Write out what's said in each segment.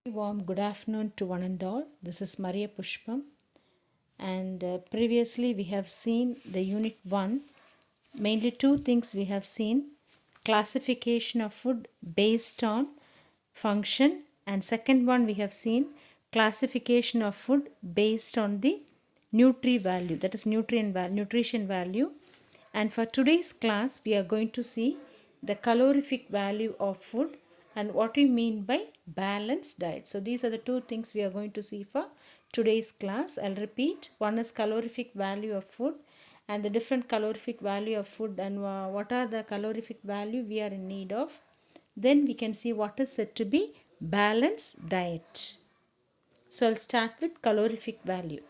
Warm good afternoon to one and all. This is Maria Pushpam, and previously we have seen the unit 1. Mainly two things we have seen: classification of food based on function, and second one we have seen classification of food based on the value, that is nutrition value. And for today's class we are going to see the calorific value of food and what we mean by balanced diet. So these are the two things we are going to see for today's class. I'll repeat: one is calorific value of food and the different calorific value of food, and what are the calorific value we are in need of. Then we can see what is said to be balanced diet. So I'll start with calorific value.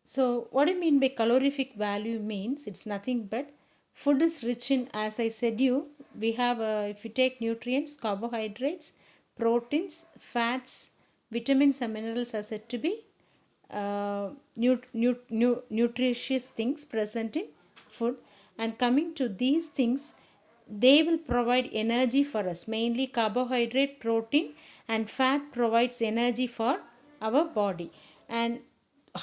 So what I mean by calorific value means it's nothing but food is rich in, as I said you, we have if you take nutrients, carbohydrates, proteins, fats, vitamins and minerals are said to be nutritious things present in food. And coming to these things, they will provide energy for us. Mainly carbohydrate, protein and fat provides energy for our body. And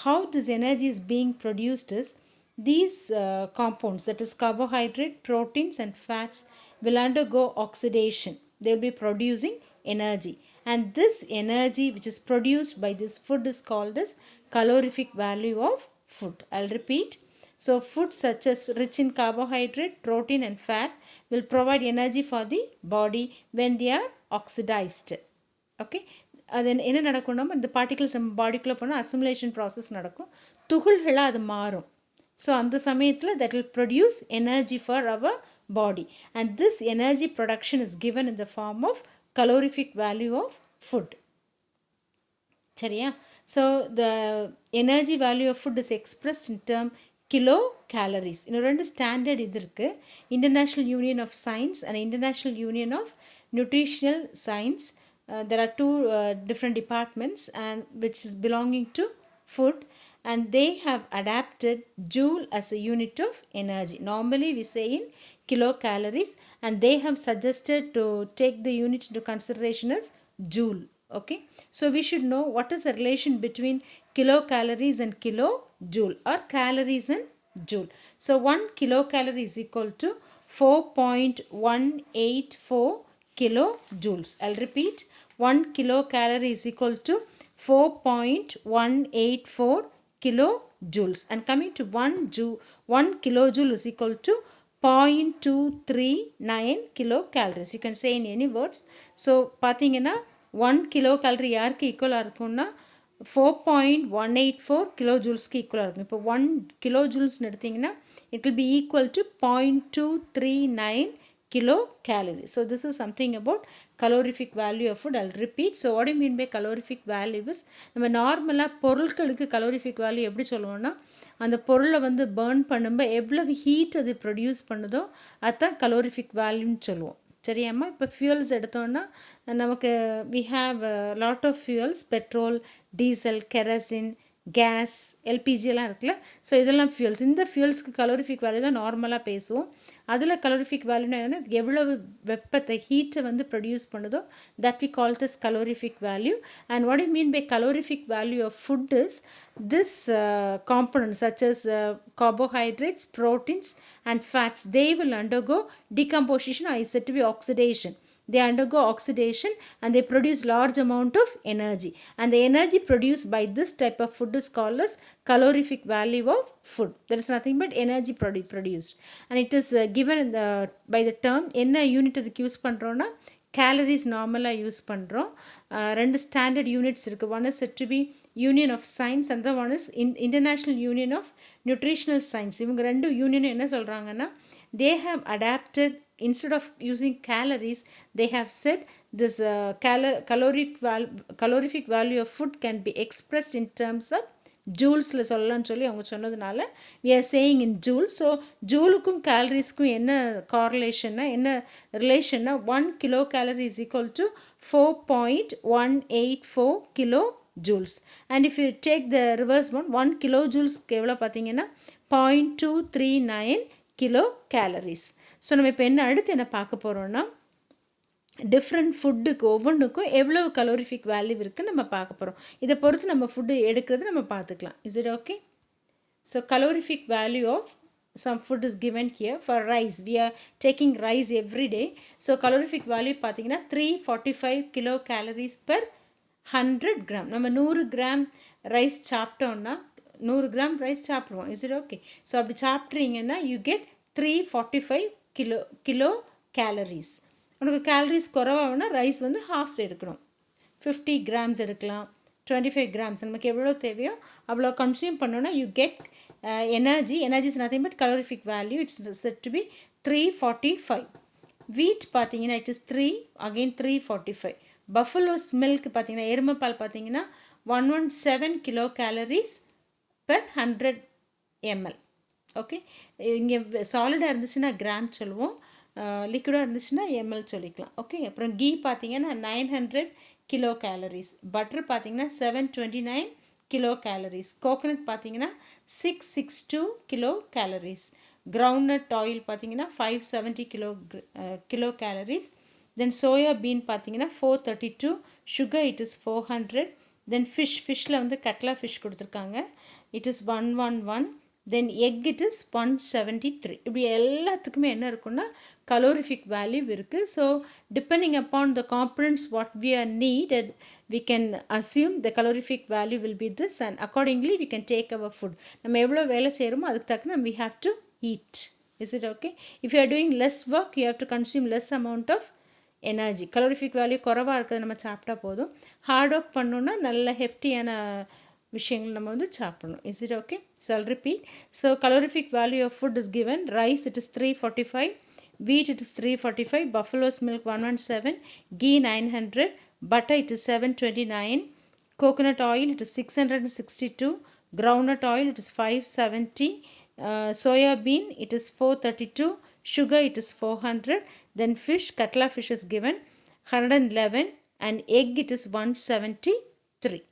how this energy is being produced is these compounds, that is carbohydrate, proteins and fats, will undergo oxidation. They will be producing energy, and this energy which is produced by this food is called as calorific value of food. I'll repeat: so food such as rich in carbohydrate, protein and fat will provide energy for the body when they are oxidized. Okay, அது என்ன நடக்கும்னா, இந்த particles நம்ம பாடிக்குள்ளே போனால் assimilation process நடக்கும், துகள்களாக அது மாறும். ஸோ அந்த சமயத்தில் that will produce energy for our body, and this energy production is given in the form of calorific value of food. சரியா? So the energy value of food is expressed in term kilo calories. இன்னும் ரெண்டு standard இது இருக்குது: international union of science and international union of nutritional science. There are two different departments and which is belonging to food, and they have adapted joule as a unit of energy. Normally we say in kilocalories, and they have suggested to take the unit into consideration as joule. Okay, so we should know what is the relation between kilocalories and kilojoule, or calories and joule. So 1 kilocalorie is equal to 4.184 kilojoules. I'll repeat: 1 kilocalorie is equal to 4.184 kilojoules. And coming to 1 kilojoule is equal to 0.239 kilocalories. You can say in any words. So பார்த்தீங்கன்னா 1 kilocalorie யாருக்கு ஈக்குவலாக இருக்கும்னா 4.184 kilojoules-க்கு ஈக்குவலாக இருக்கும். இப்போ 1 kilojoules-னு எடுத்திங்கன்னா it will be equal to 0.239 kilocalories. So this is something about calorific value of food. I'll repeat. So what do you mean by calorific value is, நம்ம நார்மலாக பொருட்களுக்கு calorific value எப்படி சொல்லுவோம்னா, அந்த பொருளை வந்து பேர்ன் பண்ணும்போது எவ்வளவு ஹீட் அது ப்ரொடியூஸ் பண்ணுதோ அதுதான் calorific valueன்னு சொல்லுவோம். சரியாம்மா? இப்போ ஃபியூல்ஸ் எடுத்தோன்னா நமக்கு we have a lot of fuels: petrol, diesel, kerosene, gas, எல்பிஜிலாம் இருக்குல்ல. ஸோ இதெல்லாம் ஃபியூல்ஸ். இந்த ஃபியூல்ஸ்க்கு கலோரிஃபிக் வேல்யூ தான் நார்மலாக பேசுவோம். அதில் கலோரிஃபிக் வேல்யூனா என்னென்னா, எவ்வளவு வெப்பத்தை, ஹீட்டை வந்து ப்ரொடியூஸ் பண்ணுதோ that we call it as calorific value. And what I mean by calorific value of food is this components such as carbohydrates, proteins and fats, they will undergo decomposition, or is said to be oxidation. They undergo oxidation and they produce large amount of energy, and the energy produced by this type of food is called as calorific value of food. There is nothing but energy produced, and it is given in the by the term என்ன unit அதுக்கு use பண்ணுறோன்னா calories நார்மலாக use பண்ணுறோம். ரெண்டு standard units இருக்குது. One is said to be union of science, அந்த one is international union of nutritional science. இவங்க ரெண்டு யூனியனும் என்ன சொல்கிறாங்கன்னா, they have adapted, instead of using calories, they have said this calorific value of food can be expressed in terms of ஜூல்ஸில் சொல்லலாம்னு சொல்லி அவங்க சொன்னதுனால we are saying in joule. So ஜூலுக்கும் கேலரிஸ்க்கும் என்ன கார்லேஷன்னா, என்ன ரிலேஷன்னா, 1 kilocalorie is equal to 4.184 kilojoules. And if you take the reverse one, 1 kilojoules-க்கு எவ்வளோ பார்த்தீங்கன்னா 0.239 kilocalories. ஸோ நம்ம இப்போ அடுத்து என்ன பார்க்க போகிறோன்னா, டிஃப்ரெண்ட் ஃபுட்டுக்கு ஒவ்வொன்றுக்கும் எவ்வளோ கலோரிஃபிக் வேல்யூ இருக்குன்னு நம்ம பார்க்க போகிறோம். இதை பொறுத்து நம்ம ஃபுட்டு எடுக்கிறது நம்ம பார்த்துக்கலாம். Is it okay? So calorific value of some food is given here. For rice, we are taking rice every day. So calorific value பார்த்தீங்கன்னா 345 kilocalories per 100 gram. நம்ம 100 கிராம் ரைஸ் சாப்பிட்டோன்னா 100 கிராம் ரைஸ் சாப்பிடுவோம். Is it okay? So அப்படி சாப்பிட்றீங்கன்னா you get 345 kilo calories. உனக்கு calories குறைவாகனா rice வந்து half எடுக்கணும். 50 grams எடுக்கலாம், 25 grams, நமக்கு எவ்வளோ தேவையோ அவ்வளோ கன்சியூம் பண்ணோன்னா you get energy. Energy is nothing but calorific value. It's said to be 345. வீட் பார்த்தீங்கன்னா it is 3 again 345. Buffaloes milk பார்த்தீங்கன்னா எருமைப்பால் பார்த்தீங்கன்னா 117 kilo calories per 100 ml. Okay, இங்கே சாலிடாக இருந்துச்சுன்னா கிராம் சொல்லுவோம், லிக்விடாக இருந்துச்சுன்னா எம்எல் சொல்லிக்கலாம். ஓகே, அப்புறம் கீ பார்த்தீங்கன்னா 900 கிலோ கேலரிஸ், பட்டர் பார்த்தீங்கன்னா 729 கிலோ கேலரிஸ், கோகோனட் பார்த்தீங்கன்னா 662 கிலோ கேலரிஸ், கிரவுண்ட்நட் ஆயில் பார்த்தீங்கன்னா 570 kilo calories, then soya bean பார்த்தீங்கன்னா 432, சுகர் இட் இஸ் 400, தென் ஃபிஷ்ஷில் வந்து கட்லா ஃபிஷ் கொடுத்துருக்காங்க, it is 111, then egg it is 173. இப்படி எல்லாத்துக்குமே என்ன இருக்குன்னா calorific value இருக்குது. So depending upon the components what we are needed we can assume the calorific value will be this, and accordingly we can take our food. நம்ம எவ்வளோ வேலை செய்கிறோமோ அதுக்கு தக்கன we have to eat. Is it okay? If you are doing less work, you have to consume less amount of energy. calorific value குறைவாக இருக்கிறது நம்ம சாப்பிட்டா போதும். ஹார்ட் ஒர்க் பண்ணோன்னா நல்ல ஹெஃப்டியான விஷயங்கள் நம்ம வந்து சாப்பிடணும். Is it okay? So I'll repeat. So calorific value of food is given. Rice it is 345, wheat it is 345, buffalo's milk 117, ghee 900, butter it is 729, coconut oil it is 662, groundnut oil it is 570, soya bean it is 432, sugar it is 400, then fish, katla fish is given 111, and egg it is 173.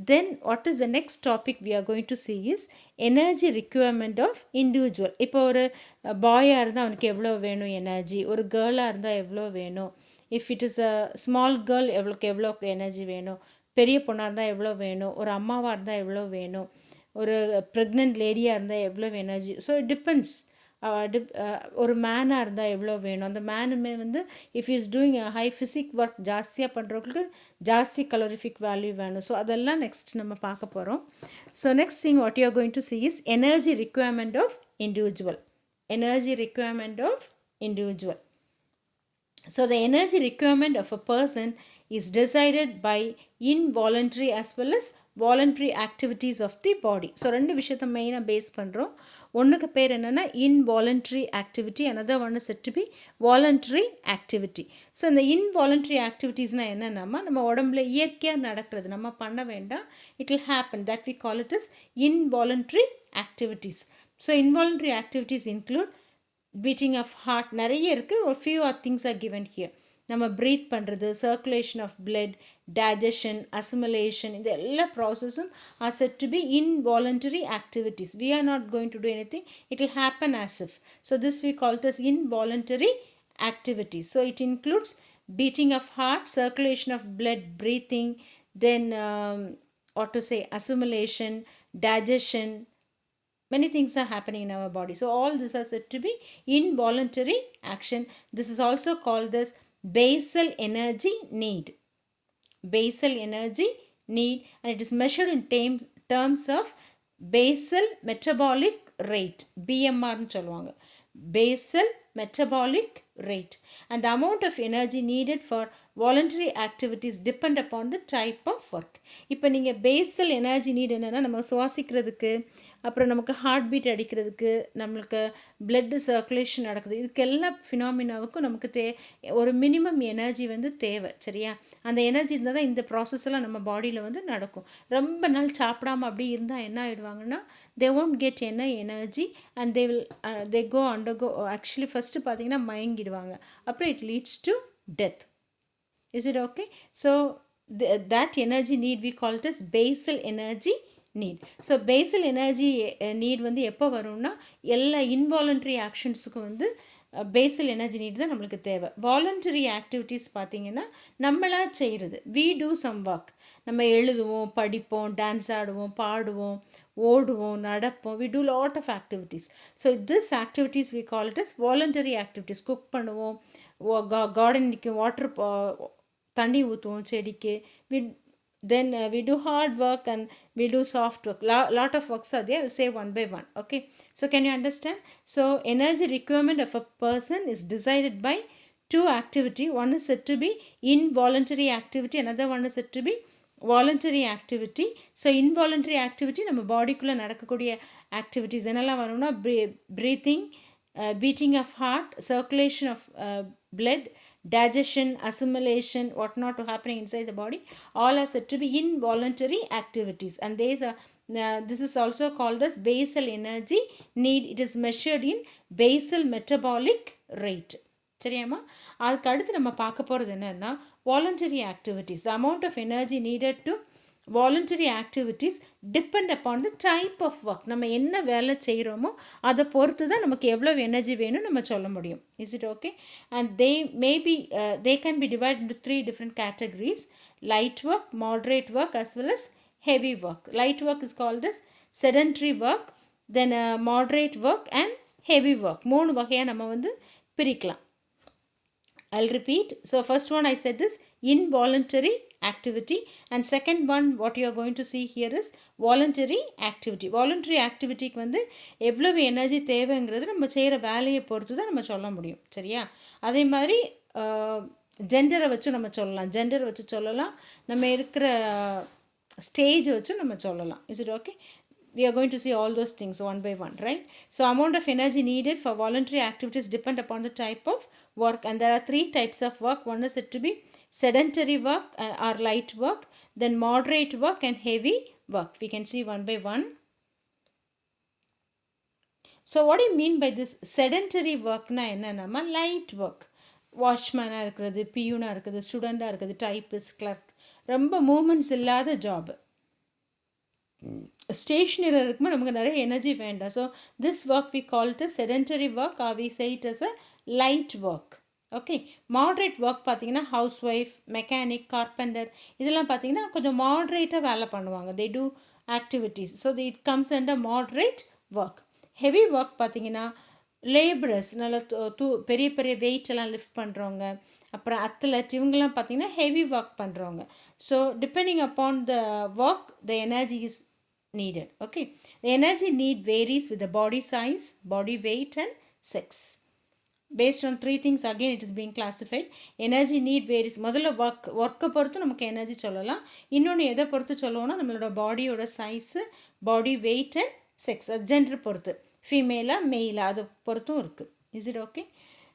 Then what is the next topic we are going to see is energy requirement of individual. இப்போ ஒரு பாயாக இருந்தால் அவனுக்கு எவ்வளோ வேணும் energy, ஒரு கேர்ளாக இருந்தால் எவ்வளோ வேணும், if it is a small girl எவ்வளோ எனர்ஜி வேணும், பெரிய பொண்ணாக இருந்தால் எவ்வளோ வேணும், ஒரு அம்மாவாக இருந்தால் எவ்வளோ வேணும், ஒரு ப்ரெக்னென்ட் லேடியாக இருந்தால் எவ்வளோ எனர்ஜி. So it depends. ஒரு மேனாக இருந்தால் எவ்வளோ வேணும், அந்த மேனுமே வந்து if is doing high physique work ஜாஸ்தியாக பண்ணுறவங்களுக்கு ஜாஸ்தி கலோரிஃபிக் வேல்யூ வேணும். ஸோ அதெல்லாம் நெக்ஸ்ட் நம்ம பார்க்க போகிறோம். So next thing what you are going to see is energy requirement of individual. Energy requirement of individual. So the energy requirement of a person is decided by involuntary as well as voluntary activities of the body. So ரெண்டு விஷயத்தை மெயினாக base பண்ணுறோம். ஒன்றுக்கு பேர் என்னென்னா involuntary activity, another one is said to be voluntary activity. So இந்த involuntary activitiesனால் என்னென்னா நம்ம உடம்புல இயற்கையாக நடக்கிறது, நம்ம பண்ண வேண்டாம், it will happen, that we call it as involuntary activities. So involuntary activities include beating of heart, நிறைய இருக்குது, ஒரு few things are given here. நம்ம ப்ரீத் பண்ணுறது, circulation of blood, digestion, assimilation, இந்த எல்லா ப்ராசஸும் are said to be involuntary activities. We are not going to do anything, it will happen as if. So this we call it as involuntary activities. So it includes beating of heart, circulation of blood, breathing, then what to say, assimilation, digestion, many things are happening in our body. So all these are said to be involuntary action. This is also called as basal energy need. Basal energy need, and it is measured in terms of basal metabolic rate, BMR னு சொல்லுவாங்க. Basal metabolic rate, and the amount of energy needed for voluntary activities depend upon the type of work. இப்போ நீங்கள் Basel energy NEET என்னென்னா நம்ம சுவாசிக்கிறதுக்கு, அப்புறம் நமக்கு heart beat அடிக்கிறதுக்கு, நம்மளுக்கு பிளட்டு சர்க்குலேஷன் நடக்குது, இதுக்கு எல்லா ஃபினாமினாவுக்கும் நமக்கு ஒரு மினிமம் எனர்ஜி வந்து தேவை. சரியா? அந்த எனர்ஜி இருந்தால் தான் இந்த ப்ராசஸ் எல்லாம் நம்ம பாடியில் வந்து நடக்கும். ரொம்ப நாள் சாப்பிடாம அப்படி இருந்தால் என்ன ஆகிடுவாங்கன்னா they won't get energy and they go undergo, actually first பார்த்தீங்கன்னா மயங்கிடுவாங்க, அப்புறம் it leads to death. Is it okay? So that energy need we call it as basal energy need. So basal energy need வந்து எப்போ வரும்னா எல்லா involuntary ஆக்ஷன்ஸுக்கும் வந்து Basel energy NEET தான் நம்மளுக்கு தேவை. வாலண்டரி ஆக்டிவிட்டீஸ் பார்த்திங்கன்னா நம்மளாக செய்கிறது. We do some work. நம்ம எழுதுவோம், படிப்போம், டான்ஸ் ஆடுவோம், பாடுவோம், ஓடுவோம், நடப்போம். We do lot of activities. So this activities we call it as voluntary activities. Cook பண்ணுவோம், கார்டனுக்கு வாட்டர் தண்ணி ஊற்றுவோம் செடிக்கு. Then we do hard work and we do soft work. Lot of works are there. I'll say one by one. Okay, so can you understand? So energy requirement of a person is decided by two activity. One is said to be involuntary activity, another one is said to be voluntary activity. So involuntary activity நம்ம பாடிக்குள்ளே நடக்கக்கூடிய activities என்னெல்லாம் வரும்னா breathing, beating of heart, circulation of blood, digestion, assimilation, what not to happening inside the body, all are said to be involuntary activities. And this is also called as basal energy need. It is measured in basal metabolic rate. சரியாம்மா? அதுக்கு அடுத்து நம்ம பார்க்க போகிறது என்னன்னா voluntary activities. The amount of energy needed to voluntary activities depend upon the type of work. நம்ம என்ன வேலை செய்கிறோமோ அதை பொறுத்து தான் நமக்கு எவ்வளோ எனர்ஜி வேணும் நம்ம சொல்ல முடியும். Is it okay? And they can be divided into 3 different categories: light work, moderate work, as well as heavy work. Light work is called as sedentary work, then moderate work and heavy work. 3 வகையாக நம்ம வந்து பிரிக்கலாம். I'll repeat. So first one I said is involuntary activity, and second one what you are going to see here is voluntary activity. Voluntary activityக்கு வந்து எவ்வளவு energy தேவைங்கிறது நம்ம செய்கிற வேலையை பொறுத்து தான் நம்ம சொல்ல முடியும். சரியா? அதே மாதிரி ஜெண்டரை வச்சு நம்ம சொல்லலாம். ஜெண்டர் வச்சு சொல்லலாம், நம்ம இருக்கிற ஸ்டேஜ் வச்சு நம்ம சொல்லலாம். Is it okay? We are going to see all those things one by one, right? So amount of energy needed for voluntary activities depend upon the type of work, and there are 3 types of work. One is said to be sedentary work or light work, then moderate work and heavy work. We can see one by one. So what do you mean by this sedentary work? Na enna nama light work. வாட்ச்மேனாக இருக்கிறது, பியூனாக இருக்குது, ஸ்டூடெண்ட்டாக இருக்குது, typist, clerk, ரொம்ப movements இல்லாத job. Stationary இருக்கும்போது நமக்கு நிறைய energy வேண்டாம். So this work we call it sedentary work or we say it as a light work. Okay, moderate work பார்த்தீங்கன்னா ஹவுஸ் ஒய்ஃப், மெக்கானிக், கார்பெண்டர் இதெல்லாம் பார்த்தீங்கன்னா கொஞ்சம் மாட்ரேட்டாக வேலை பண்ணுவாங்க. They do activities. So it comes under moderate work. Heavy work பார்த்தீங்கன்னா labourers, நல்லா பெரிய பெரிய வெயிட் எல்லாம் லிஃப்ட் பண்ணுறவங்க, அப்புறம் அத்லட், இவங்கெல்லாம் பார்த்தீங்கன்னா ஹெவி ஒர்க் பண்ணுறவங்க. So depending upon the work the energy is needed. Okay, the energy need varies with the body size, body weight and sex. Based on 3 things again it is being classified. Energy need varies. முதல்ல ஒர்க்கை பொறுத்து நமக்கு energy சொல்லலாம். இன்னொன்று எதை பொறுத்து சொல்லுவோம்னா நம்மளோட பாடியோட size, body weight and sex, gender பொறுத்து, ஃபீமேலாக மெயிலா அதை பொறுத்தும் இருக்குது. Is it okay?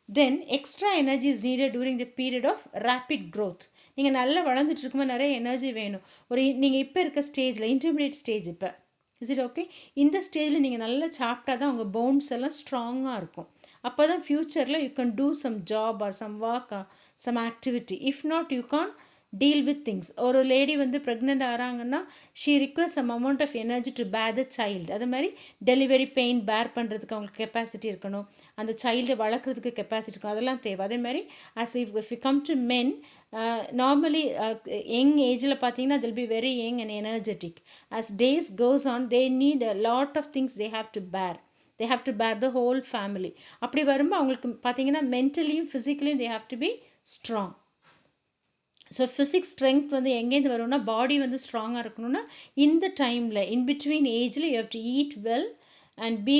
Then extra energy is needed during the period of rapid growth. நீங்கள் நல்லா வளர்ந்துட்டு இருக்கும்போது நிறைய எனர்ஜி வேணும். நீங்கள் இப்போ இருக்க ஸ்டேஜில் இன்டர்மீடியட் ஸ்டேஜ் இப்போ, இஸ் இட் ஓகே? இந்த ஸ்டேஜில் நீங்கள் நல்லா சாப்பிட்டா தான் உங்கள் போன்ஸ் எல்லாம் ஸ்ட்ராங்காக இருக்கும். அப்போ தான் ஃப்யூச்சரில் you can do some job or some work or some activity. If not you can deal with things. ஒரு லேடி வந்து ப்ரெக்னென்ட் ஆகிறாங்கன்னா she request some amount of energy to bear the child. அது மாதிரி டெலிவரி பெயின் பேர் பண்ணுறதுக்கு அவங்களுக்கு capacity இருக்கணும், அந்த சைல்டை வளர்க்குறதுக்கு கெப்பாசிட்டி இருக்கும், அதெல்லாம் தேவை. அதே மாதிரி as if you come to men, normally young ஏஜில் பார்த்தீங்கன்னா they'll be very young and energetic. As days goes on they need a lot of things they have to bear. They have to bear the whole family. அப்படி வரும்போது அவங்களுக்கு பார்த்தீங்கன்னா மென்டலியும் ஃபிசிக்கலியும் they have to be strong. So physics strength வந்து எங்கேருந்து வரும்னா பாடி வந்து ஸ்ட்ராங்காக இருக்கணும்னா இந்த டைமில் இன்பிட்வீன் ஏஜில் you have to eat well and be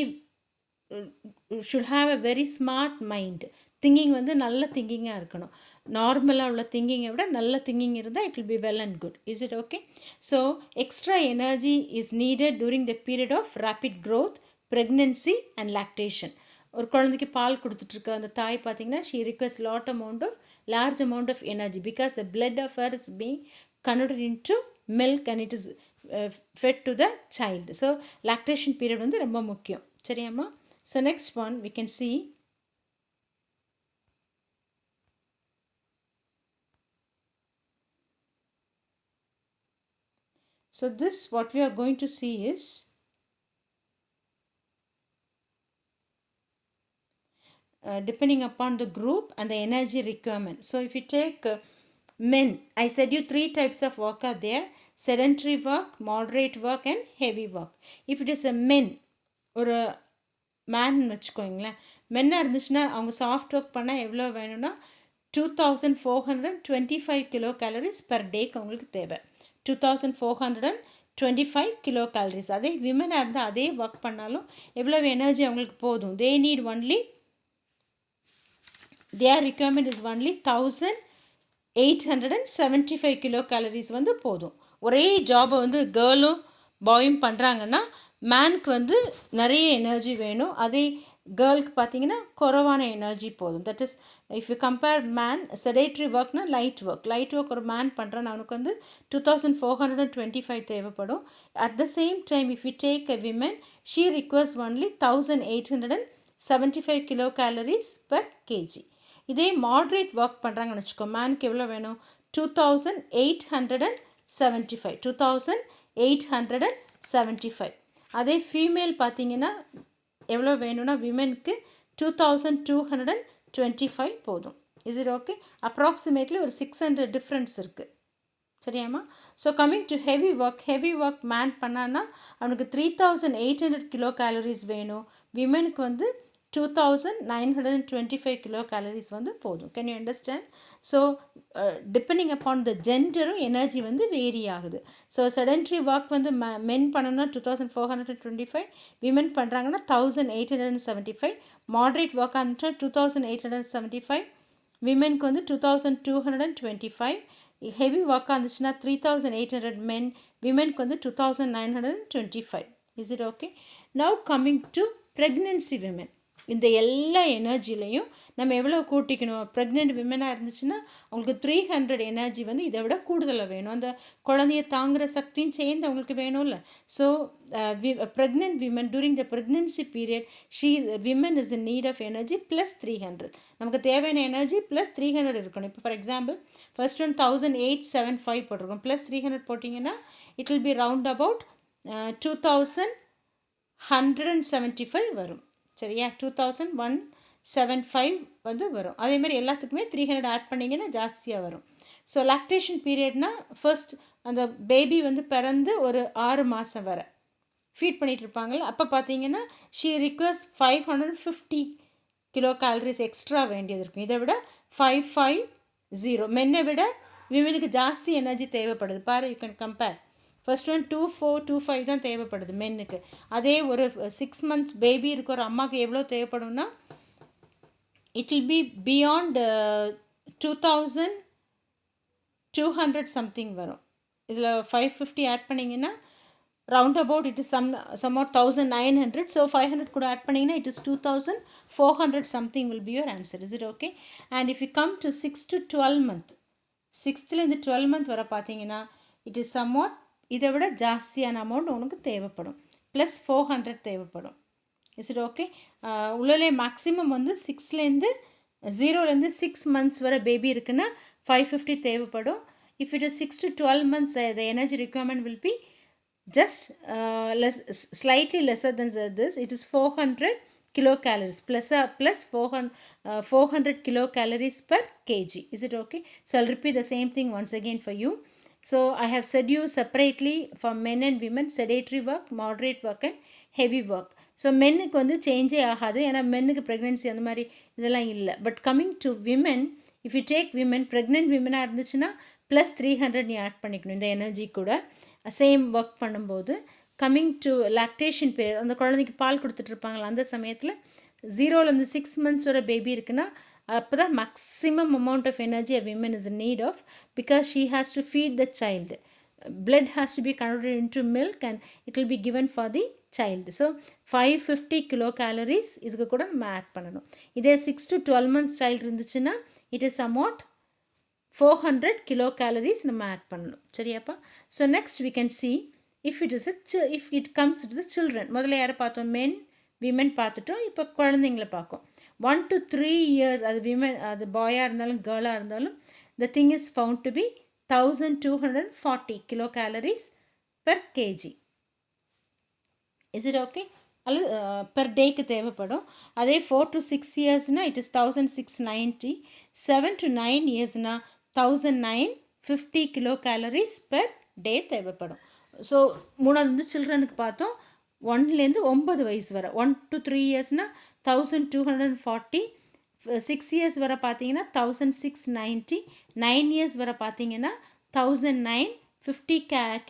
should have a very smart mind. Thinking வந்து நல்ல திங்கிங்காக இருக்கணும். நார்மலாக உள்ள திங்கிங்கை விட நல்ல திங்கிங் இருந்தால் it will be well and good. Is it okay? So extra energy is needed during the period of rapid growth, pregnancy and lactation. ஒரு குழந்தைக்கு பால் கொடுத்துட்ருக்க அந்த தாய் பார்த்தீங்கன்னா she request large amount of energy because the blood of her is being converted into milk and it is fed to the child. So lactation period வந்து ரொம்ப முக்கியம். சரியாம்மா? So next one we can see so this what we are going to see is depending upon the group and the energy requirement. So if you take men, I said you 3 types of work are there: sedentary work, moderate work and heavy work. If it is a men, ஒரு man வச்சுக்கோங்களேன், மென்னாக இருந்துச்சுன்னா அவங்க soft work பண்ணால் எவ்வளோ வேணும்னா 2425 kilo calories per டேக்கு அவங்களுக்கு தேவை. 2425 kilo calories. அதே விமனாக இருந்தால் அதே ஒர்க் பண்ணாலும் எவ்வளோ எனர்ஜி அவங்களுக்கு போதும்? They need only, their requirement is only 1875 kilo calories வந்து போதும். ஒரே ஜாபை வந்து கேர்ளும் பாயும் பண்ணுறாங்கன்னா மேனுக்கு வந்து நிறைய எனர்ஜி வேணும், அதே கேர்ளுக்கு பார்த்தீங்கன்னா குறைவான எனர்ஜி போதும். That is if you compare man, sedentary ஒர்க்னா லைட் ஒர்க் ஒரு மேன் பண்ணுறான்னு அவனுக்கு வந்து 2425 தேவைப்படும். At the same time if you take a woman, she requires only 1875 kilo calories per KG. இதே மாட்ரேட் ஒர்க் பண்ணுறாங்கன்னு வச்சுக்கோ, மேனுக்கு எவ்வளோ வேணும்? 2875. அதே ஃபீமேல் பார்த்தீங்கன்னா எவ்வளோ வேணும்னா விமெனுக்கு 2225 போதும். Is it okay? அப்ராக்சிமேட்லி ஒரு 600 டிஃப்ரென்ஸ் இருக்குது. சரியாம்மா? So coming to heavy work man பண்ணான்னா அவனுக்கு 3800 கிலோ கேலரிஸ் வேணும். விமெனுக்கு வந்து 2925 கிலோ கேலரிஸ் வந்து போதும். Can you understand? So depending upon the ஜெண்டரும் எனர்ஜி வந்து வேரி ஆகுது. ஸோ செடென்ட்ரி ஒர்க் வந்து மென் பண்ணணும்னா 2425, விமென் பண்ணுறாங்கன்னா 1875. மாட்ரேட் ஒர்க்காக இருந்துச்சுன்னா 2875, விமெனுக்கு வந்து 2225. ஹெவி ஒர்க்காக இருந்துச்சுன்னா 3800 மென், விமெனுக்கு வந்து 2925. Is it okay? Now coming to pregnancy women. இந்த எல்லா எனர்ஜிலையும் நம்ம எவ்வளோ கூட்டிக்கணும்? ப்ரெக்னென்ட் விமனாக இருந்துச்சுன்னா அவங்களுக்கு 300 எனர்ஜி வந்து இதை விட கூடுதலாக வேணும். அந்த குழந்தைய தாங்குகிற சக்தியும் சேர்ந்து அவங்களுக்கு வேணும்ல. So pregnant women during the pregnancy period women is in need of energy plus 300. நமக்கு தேவையான எனர்ஜி ப்ளஸ் 300 இருக்கணும். இப்போ ஃபார் எக்ஸாம்பிள் ஃபர்ஸ்ட் ஒன் 1875 போட்டிருக்கோம், ப்ளஸ் 300 போட்டிங்கன்னா it will B round about 2175 வரும். சரியா? 2175 வந்து வரும். அதேமாதிரி எல்லாத்துக்குமே 300 ஆட் பண்ணிங்கன்னா ஜாஸ்தியாக வரும். ஸோ லாக்டேஷன் பீரியட்னா ஃபர்ஸ்ட் அந்த பேபி வந்து பிறந்து ஒரு 6 மாதம் வரை ஃபீட் பண்ணிகிட்டு இருப்பாங்கள்ல, அப்போ பார்த்தீங்கன்னா she requires 550 kilo calories extra வேண்டியது இருக்கும். இதை விட 550 மென்னை விட விமனுக்கு ஜாஸ்தி எனர்ஜி தேவைப்படுது. பாரு, you can compare. First one 2425 தான் தேவைப்படுது மென்னுக்கு. அதே ஒரு 6 மந்த்ஸ் பேபி இருக்கிற அம்மாவுக்கு எவ்வளோ தேவைப்படும்னா it will be beyond 2200 something வரும். இதில் 550 ஆட் பண்ணிங்கன்னா round about it is somewhat 1900. So 500 கூட ஆட் பண்ணிங்கன்னா it is 2400 something will be your answer. Is it okay? And if you come to 6 to 12 month, 6th 12 month வரை பார்த்தீங்கன்னா it is somewhat இதை விட ஜாஸ்தியான amount உனக்கு தேவைப்படும், plus 400 தேவைப்படும். Is it okay? உள்ளே மேக்ஸிமம் வந்து 0லேருந்து 6 months வரை பேபி இருக்குன்னா 550 தேவைப்படும். If it is 6 to 12 months the energy requirement will be just slightly lesser than this. It is 400 kilocalories plus 400 kilocalories per kg. Is it okay? So I'll repeat the same thing once again for you. So I have said you separately for men and women, sedentary work, moderate work and heavy work. So மென்னுக்கு வந்து சேஞ்சே ஆகாது, ஏன்னா மென்னுக்கு pregnancy அந்த மாதிரி இதெல்லாம் இல்லை. But coming to women, if you take women, pregnant விமனாக இருந்துச்சுன்னா plus 300 நீ ஆட் பண்ணிக்கணும் இந்த எனர்ஜி கூட சேம் ஒர்க் பண்ணும்போது. கம்மிங் டு லாக்டேஷன் பீரியட், அந்த குழந்தைக்கு பால் கொடுத்துட்ருப்பாங்களா அந்த சமயத்தில் 0லேருந்து 6 months வரை பேபி இருக்குன்னா அப்போ தான் maximum amount of energy a women is in need of, because she has to feed the child. blood has to be converted into milk and it will be given for the child. So 550 kilocalories இதுக்கு கூட நம்ம add பண்ணணும். இதே 6 to 12 months child இருந்துச்சுன்னா it is somewhat 400 kilocalories நம்ம add பண்ணணும். சரியாப்பா? So next we can see if it comes to the children. முதல்ல யாரை பார்த்தோம்? மென் விமென் பார்த்துட்டோம். இப்போ குழந்தைங்களை பார்க்கும். 1 to 3 years, அது விமென், அது பாயாக இருந்தாலும் கேர்ளாக இருந்தாலும் the thing is found to be 1240 kilocalories per kg. Is it okay? அல்லது பெர் டேக்கு தேவைப்படும். அதே 4 to 6 இயர்ஸ்னால் இட் இஸ் 1690. 7 to 9 இயர்ஸ்னால் 1950 கிலோ கேலரிஸ் பெர் டே தேவைப்படும். ஸோ மூணாவது வந்து சில்ட்ரனுக்கு பார்த்தோம் 1லேருந்து 9 வயசு வரை. 1 to 3 இயர்ஸ்னால் 1240. 6 இயர்ஸ் வரை பார்த்தீங்கன்னா 1690. 9 இயர்ஸ் வரை பார்த்தீங்கன்னா 1950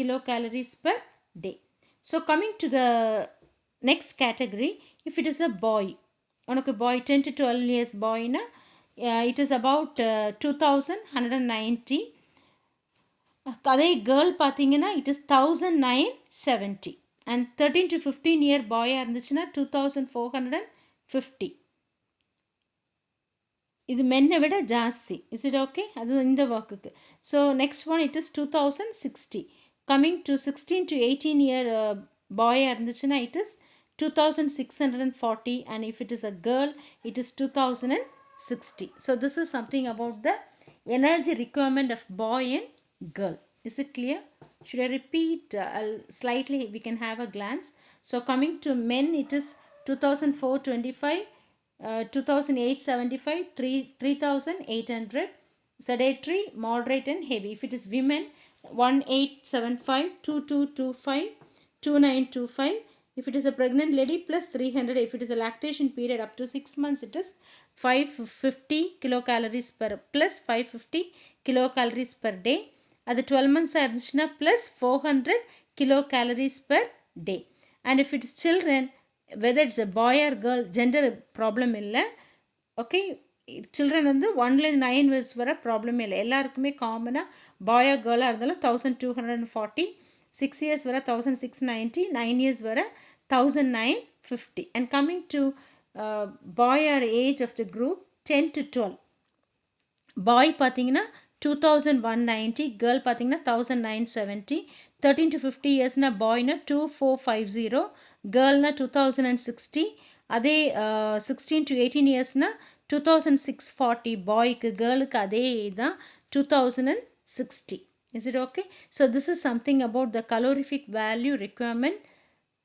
kilo calories per day. So coming to the next category, if it is a boy, உனக்கு boy 10 to 12 years boy-னா it is about 2190. அதே கேர்ள் பார்த்தீங்கன்னா it is 1970. and 13 to 15 year boy-ஆக இருந்துச்சுன்னா 2450. இது மென்னை விட ஜாஸ்தி. Is it okay? அது இந்த ஒர்க்குக்கு. So next one it is 2060. Coming to 16 to 18 year boy-ஆக இருந்துச்சுன்னா it is 2640, and if it is a girl it is 2060. So this is something about the energy requirement of boy and girl. Is it clear? Should I repeat? Slightly we can have a glance. So coming to men it is 2425, 2875, 3800. sedentary, moderate and heavy. If it is women 1875, 2225, 2925. If it is a pregnant lady plus 300. If it is a lactation period up to 6 months it is 550 kilocalories per plus 550 kilocalories per day. அது 12 months இருந்துச்சுன்னா plus 400 kilocalories per day. And if it is children, whether it's a boy or girl, gender problem இல்லை. Okay, children வந்து 1லேருந்து 9 வயசு வரை ப்ராப்ளமே இல்லை. எல்லாருக்குமே காமனாக பாயோ கேர்ளாக இருந்தாலும் 1240. 6 years வரை 1690. 9 years வரை 1950. And coming to boy or age of the group 10 to 12. பாய் பார்த்தீங்கன்னா 2190, கேர்ள் பார்த்தீங்கன்னா 1970. 13 to 50 இயர்ஸ்னா பாய்னா 2450, கேர்ள்னா 2060. அதே 16 to 18 இயர்ஸ்னா 2640 பாய்க்கு, கேர்ளுக்கு அதே தான் 2060. Is it okay? So this is something about the calorific value requirement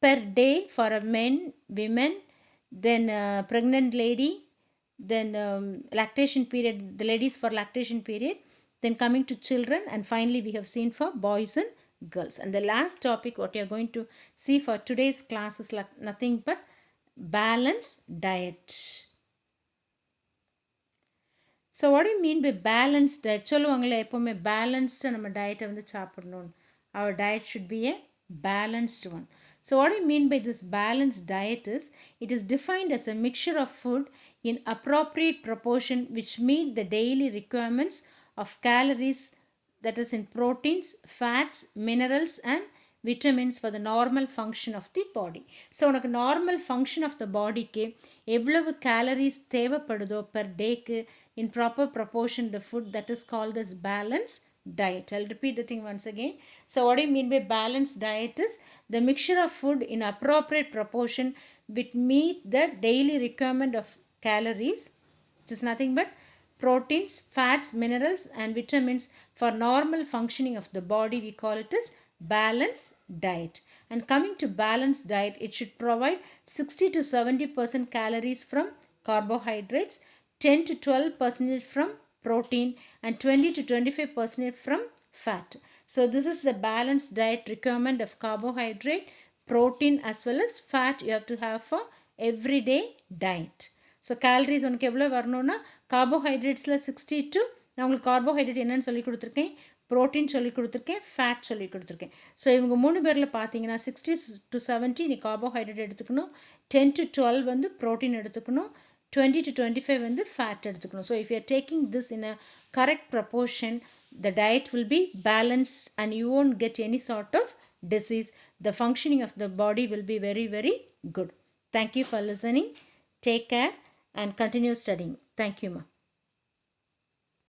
per day for a men, women, then pregnant lady, then lactation period, the ladies for lactation period, then coming to children, and finally we have seen for boys and girls. And the last topic what you are going to see for today's class is nothing but balanced diet. So what you mean by balanced diet? சொல்லுவாங்களே எப்போவுமே பேலன்ஸ்டாக நம்ம டயட்டை வந்து சாப்பிடணும். Our diet should be a balanced one. So what you mean by this balanced diet is, it is defined as a mixture of food in appropriate proportion which meet the daily requirements of calories, that is in proteins, fats, minerals and vitamins for the normal function of the body. ஸோ உனக்கு normal function of the பாடிக்கு எவ்வளவு calories தேவைப்படுதோ per டேக்கு in proper proportion the food, that is called as balanced diet. I'll repeat the thing once again. So what do you mean by balanced diet is the mixture of food in appropriate proportion which meet the daily requirement of calories. It is nothing but proteins, fats, minerals and vitamins for normal functioning of the body. We call it as balanced diet. And coming to balanced diet, it should provide 60 to 70% calories from carbohydrates, 10 to 12% from protein and 20 to 25% from fat. So this is the balanced diet requirement of carbohydrate, protein as well as fat you have to have for everyday diet. So calories உனக்கு எவ்வளோ வரணும்னா கார்போஹைட்ரேட்ஸில் 60 to, நான் உங்களுக்கு carbohydrate என்னென்னு சொல்லி கொடுத்துருக்கேன், protein சொல்லி கொடுத்துருக்கேன், ஃபேட் சொல்லி கொடுத்துருக்கேன். ஸோ இவங்க 3 பேரில் பார்த்தீங்கன்னா 60 to 70 நீ கார்போஹைட்ரேட் எடுத்துக்கணும், 10 to 12 வந்து ப்ரோட்டீன் எடுத்துக்கணும், 20 to 25 வந்து fat எடுத்துக்கணும். So if you are taking this in a correct proportion, the diet will be balanced and you won't get any sort of disease. The functioning of the body will be very, very good. Thank you for listening. Take care and continue studying. Thank you, ma.